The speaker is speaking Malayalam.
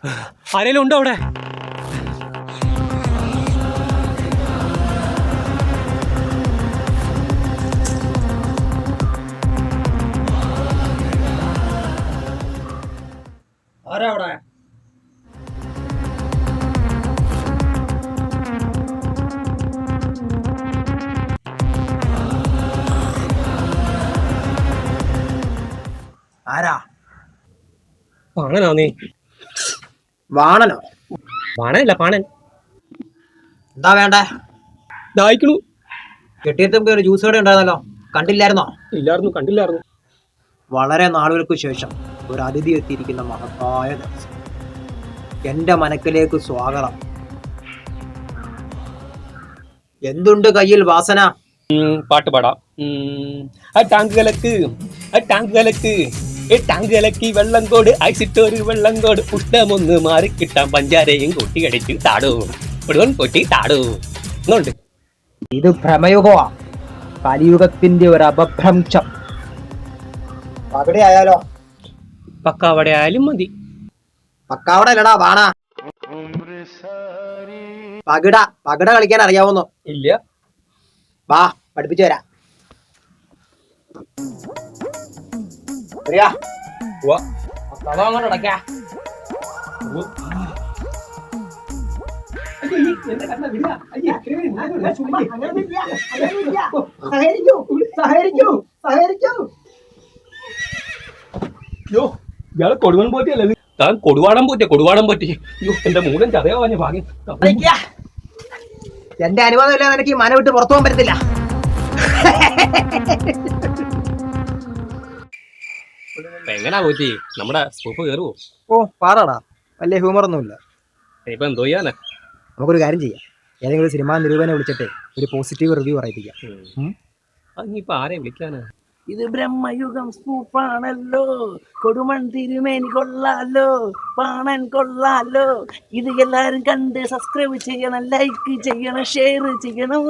ആരെങ്കിലും ഉണ്ടോ അവിടെ? ആരാ അവിടെ? ആരാ? പാണനാ നീ? വാണനോ? പാണനല്ല, പാണൻ. എന്താ വേണ്ടേ? ദാഹിക്കണു. കെട്ടിയത്ത് ഒരു ജ്യൂസ് കട ഉണ്ടായിരുന്നല്ലോ, കണ്ടില്ലായിരുന്നോ? ഇല്ലായിരുന്നു, കണ്ടില്ലായിരുന്നു. വളരെ നാളുകൾക്ക് ശേഷം ഒരു അതിഥി എത്തിയിരിക്കുന്ന മഹത്തായ ദിവസം. എന്റെ മനക്കിലേക്ക് സ്വാഗതം. എന്തുണ്ട് കയ്യിൽ വാസന? പാട്ട് പാടാം. ആ ടാങ്ക് കലക്ക്, ആ ടാങ്ക് കലക്ക്, ടാങ്ക് കലക്കി വെള്ളം കോട്, ഐസിട്ടൊരു വെള്ളം കോട്, ഉഷ്ണമൊന്ന് മാറി കിട്ടാൻ പഞ്ചാരയും കൊട്ടി കടിച്ച് താടൂ, മുഴുവൻ കൊട്ടി താടൂ എന്നുണ്ട്. ഇത് ഭ്രമയുഗമാ, കലിയുഗത്തിന്റെ ഒരു അപഭ്രംശം. പകടെ ആയാലോ? പക്കാവടെ ആയാലും മതി. പക്കാവട അല്ലടാ, വാണ. പകിട, പകിട കളിക്കാൻ അറിയാവുന്നോ? ഇല്ല. വാ, പഠിപ്പിച്ചു തരാം. ഇയാള് കൊടുവൻ പോറ്റിയല്ലേ? താൻ കൊടുവാടം പോറ്റിയ, കൊടുവാടം പോറ്റി. അയ്യോ, എന്റെ മൂലം ചതയാവാഞ്ഞ ഭാഗ്യം. എന്റെ അനുവാദം ഇല്ലാതെ എനിക്ക് മന വിട്ട് പുറത്തു പോകാൻ പറ്റത്തില്ല. എങ്ങനാ പോറ്റി? നമ്മുടെ സ്കൂപ്പ് കയറുവോ? ഓ, പാടാടാ, വലിയ ഹ്യൂമർ ഒന്നുമില്ല. ഇപ്പൊ എന്തോ ചെയ്യാനാ? നമുക്കൊരു കാര്യം ചെയ്യാം, ഏതെങ്കിലും ഒരു സിനിമാ നിരൂപനെ വിളിച്ചിട്ട് ഒരു പോസിറ്റീവ് റിവ്യൂ പറയിപ്പിക്കാം. ഇനിയിപ്പൊ ആരെ വിളിക്കാനാ? ഇത് ബ്രഹ്മയുഗം സ്കൂപ്പാണല്ലോ, കൊടുമൺ തിരുമേനി കൊള്ളാലോ, പാണൻ കൊള്ളാലോ. ഇത് എല്ലാരും കണ്ട് സബ്സ്ക്രൈബ് ചെയ്യണം, ലൈക്ക് ചെയ്യണം, ഷെയർ ചെയ്യണം.